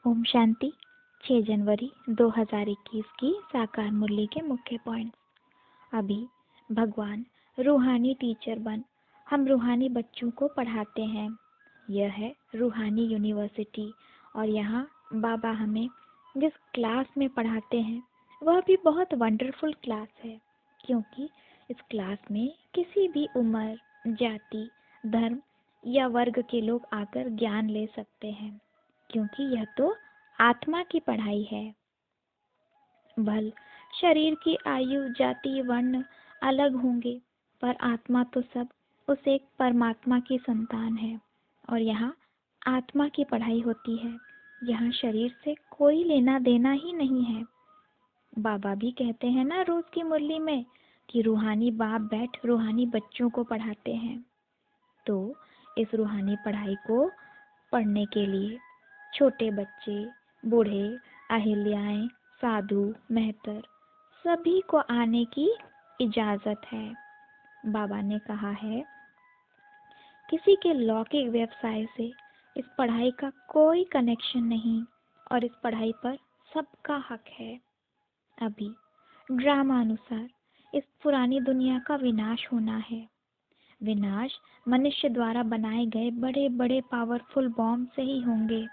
ओम शांति। 6 जनवरी 2021 की साकार मुरली के मुख्य पॉइंट्स। अभी भगवान रूहानी टीचर बन हम रूहानी बच्चों को पढ़ाते हैं। यह है रूहानी यूनिवर्सिटी और यहाँ बाबा हमें जिस क्लास में पढ़ाते हैं वह भी बहुत वंडरफुल क्लास है, क्योंकि इस क्लास में किसी भी उम्र, जाति, धर्म या वर्ग के लोग आकर ज्ञान ले सकते हैं, क्योंकि यह तो आत्मा की पढ़ाई है। भल शरीर की आयु, जाति, वर्ण अलग होंगे, पर आत्मा तो सब उस एक परमात्मा की संतान है और यहाँ आत्मा की पढ़ाई होती है। यहाँ शरीर से कोई लेना देना ही नहीं है। बाबा भी कहते हैं ना रोज की मुरली में कि रूहानी बाप बैठ रूहानी बच्चों को पढ़ाते हैं। तो इस रूहानी पढ़ाई को पढ़ने के लिए छोटे बच्चे, बूढ़े, अहिल्याएं, साधु, मेहतर सभी को आने की इजाजत है। बाबा ने कहा है किसी के लौकिक व्यवसाय से इस पढ़ाई का कोई कनेक्शन नहीं और इस पढ़ाई पर सबका हक है। अभी ड्रामा अनुसार इस पुरानी दुनिया का विनाश होना है। विनाश मनुष्य द्वारा बनाए गए बड़े बड़े पावरफुल बॉम्ब से ही होंगे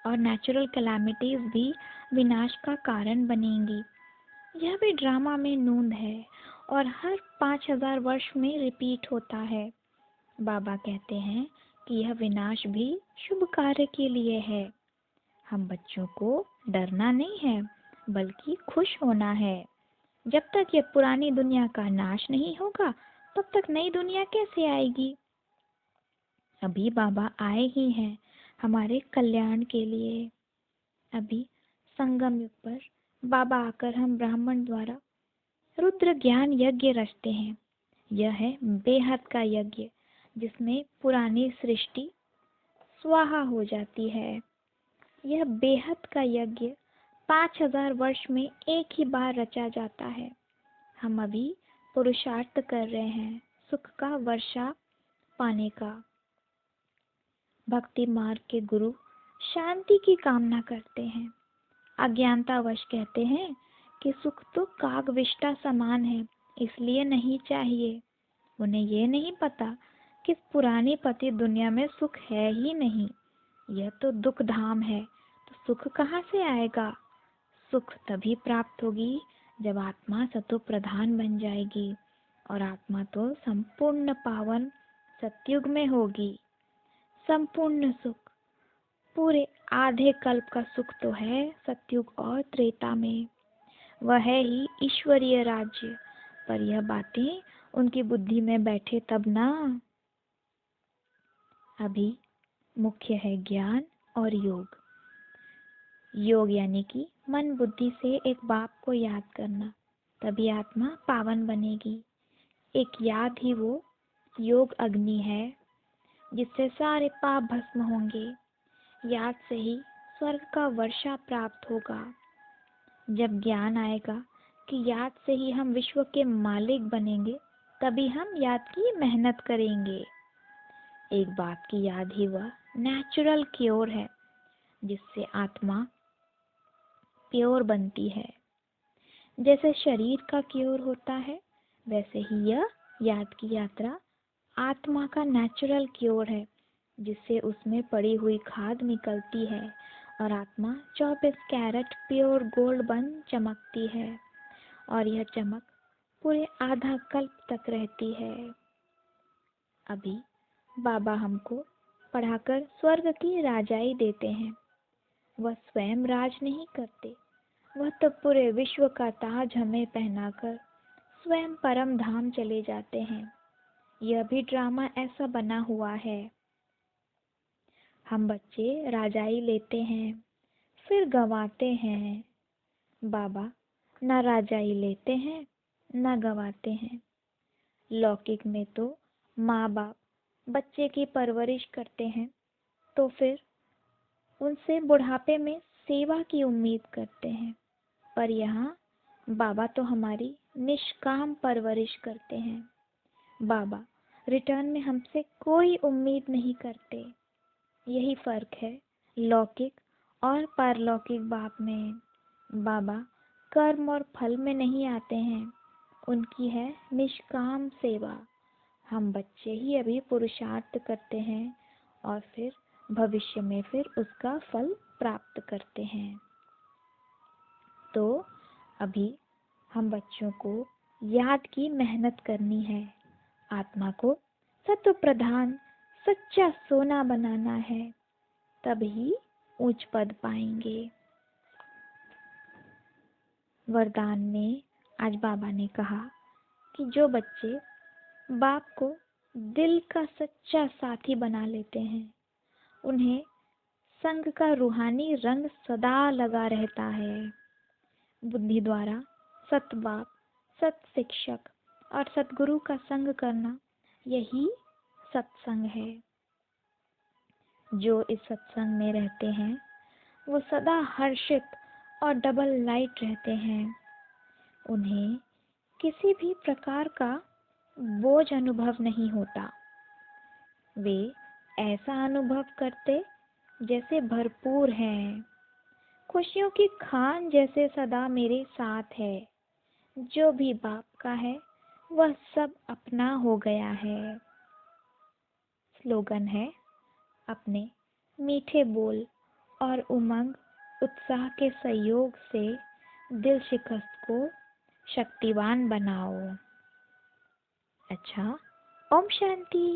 और नेचुरल कैलामिटीज भी विनाश का कारण बनेंगी। यह भी ड्रामा में नूंद है और हर 5000 वर्ष में रिपीट होता है। बाबा कहते हैं कि यह विनाश भी शुभ कार्य के लिए है। हम बच्चों को डरना नहीं है, बल्कि खुश होना है। जब तक यह पुरानी दुनिया का नाश नहीं होगा तब तक नई दुनिया कैसे आएगी। अभी बाबा आए ही हैं हमारे कल्याण के लिए। अभी संगम युग पर बाबा आकर हम ब्राह्मण द्वारा रुद्र ज्ञान यज्ञ रचते हैं। यह है बेहद का यज्ञ जिसमें पुरानी सृष्टि स्वाहा हो जाती है। यह बेहद का यज्ञ 5000 वर्ष में एक ही बार रचा जाता है। हम अभी पुरुषार्थ कर रहे हैं सुख का वर्षा पाने का। भक्ति मार्ग के गुरु शांति की कामना करते हैं। अज्ञानतावश कहते हैं कि सुख तो कागविष्टा समान है, इसलिए नहीं चाहिए। उन्हें ये नहीं पता कि पुरानी पति दुनिया में सुख है ही नहीं, यह तो दुख धाम है। तो सुख कहाँ से आएगा। सुख तभी प्राप्त होगी जब आत्मा सतो प्रधान बन जाएगी और आत्मा तो संपूर्ण पावन सतयुग में होगी। संपूर्ण सुख पूरे आधे कल्प का सुख तो है सतयुग और त्रेता में। वह है ही ईश्वरीय राज्य, पर यह बातें उनकी बुद्धि में बैठे तब ना। अभी मुख्य है ज्ञान और योग। योग यानी कि मन बुद्धि से एक बाप को याद करना, तभी आत्मा पावन बनेगी। एक याद ही वो योग अग्नि है जिससे सारे पाप भस्म होंगे। याद से ही स्वर्ग का वर्षा प्राप्त होगा। जब ज्ञान आएगा कि याद से ही हम विश्व के मालिक बनेंगे, तभी हम याद की मेहनत करेंगे। एक बात की याद ही वह नेचुरल क्योर है जिससे आत्मा प्योर बनती है। जैसे शरीर का क्योर होता है, वैसे ही यह याद की यात्रा आत्मा का नेचुरल क्योर है, जिससे उसमें पड़ी हुई खाद निकलती है और आत्मा 24 कैरेट प्योर गोल्ड बन चमकती है और यह चमक पूरे आधा कल्प तक रहती है। अभी बाबा हमको पढ़ाकर स्वर्ग की राजाई देते हैं। वह स्वयं राज नहीं करते, वह तो पूरे विश्व का ताज हमें पहनाकर स्वयं परम धाम चले जाते हैं। यह भी ड्रामा ऐसा बना हुआ है। हम बच्चे राजाई लेते हैं फिर गंवाते हैं। बाबा न राजाई लेते हैं न गंवाते हैं। लौकिक में तो माँ बाप बच्चे की परवरिश करते हैं तो फिर उनसे बुढ़ापे में सेवा की उम्मीद करते हैं, पर यहाँ बाबा तो हमारी निष्काम परवरिश करते हैं। बाबा रिटर्न में हमसे कोई उम्मीद नहीं करते। यही फर्क है लौकिक और पारलौकिक बाप में। बाबा कर्म और फल में नहीं आते हैं, उनकी है निष्काम सेवा। हम बच्चे ही अभी पुरुषार्थ करते हैं और फिर भविष्य में फिर उसका फल प्राप्त करते हैं। तो अभी हम बच्चों को याद की मेहनत करनी है, आत्मा को सत्व प्रधान सच्चा सोना बनाना है, तभी उच्च पद पाएंगे। वरदान में आज बाबा ने कहा कि जो बच्चे बाप को दिल का सच्चा साथी बना लेते हैं, उन्हें संग का रूहानी रंग सदा लगा रहता है। बुद्धि द्वारा सत बाप, सत शिक्षक और सतगुरु का संग करना, यही सत्संग है। जो इस सत्संग में रहते हैं वो सदा हर्षित और डबल लाइट रहते हैं। उन्हें किसी भी प्रकार का बोझ अनुभव नहीं होता। वे ऐसा अनुभव करते जैसे भरपूर हैं, खुशियों की खान जैसे सदा मेरे साथ है। जो भी बाप का है वह सब अपना हो गया है। स्लोगन है, अपने मीठे बोल और उमंग उत्साह के सहयोग से दिल शिकस्त को शक्तिवान बनाओ। अच्छा, ओम शांति।